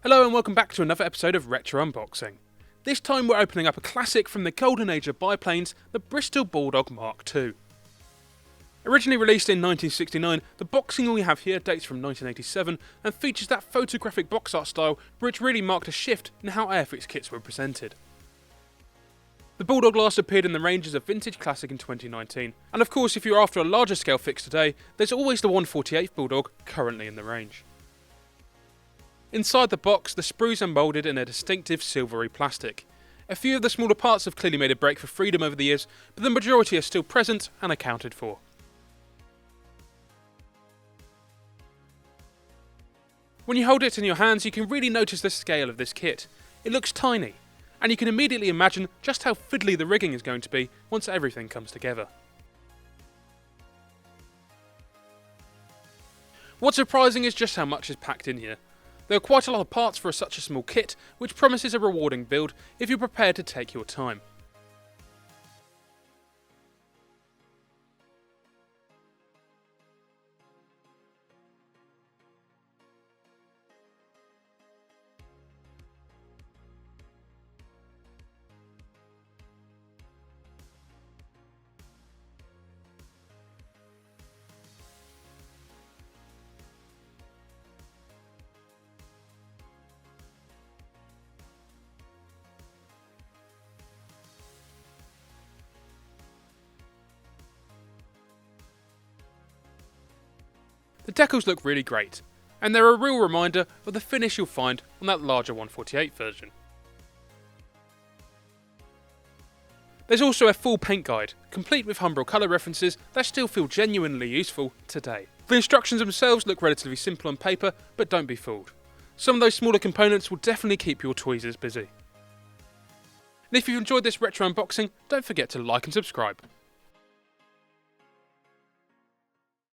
Hello and welcome back to another episode of Retro Unboxing. This time we're opening up a classic from the golden age of biplanes, the Bristol Bulldog II. Originally released in 1969, the boxing we have here dates from 1987 and features that photographic box art style which really marked a shift in how Airfix kits were presented. The Bulldog last appeared in the range as a vintage classic in 2019, and of course if you're after a larger scale fix today, there's always the 1/48th Bulldog currently in the range. Inside the box, the sprues are moulded in a distinctive silvery plastic. A few of the smaller parts have clearly made a break for freedom over the years, but the majority are still present and accounted for. When you hold it in your hands, you can really notice the scale of this kit. It looks tiny, and you can immediately imagine just how fiddly the rigging is going to be once everything comes together. What's surprising is just how much is packed in here. There are quite a lot of parts for such a small kit, which promises a rewarding build if you're prepared to take your time. The decals look really great, and they're a real reminder of the finish you'll find on that larger 1/48 version. There's also a full paint guide, complete with Humbrol colour references that still feel genuinely useful today. The instructions themselves look relatively simple on paper, but don't be fooled. Some of those smaller components will definitely keep your tweezers busy. And if you've enjoyed this retro unboxing, don't forget to like and subscribe.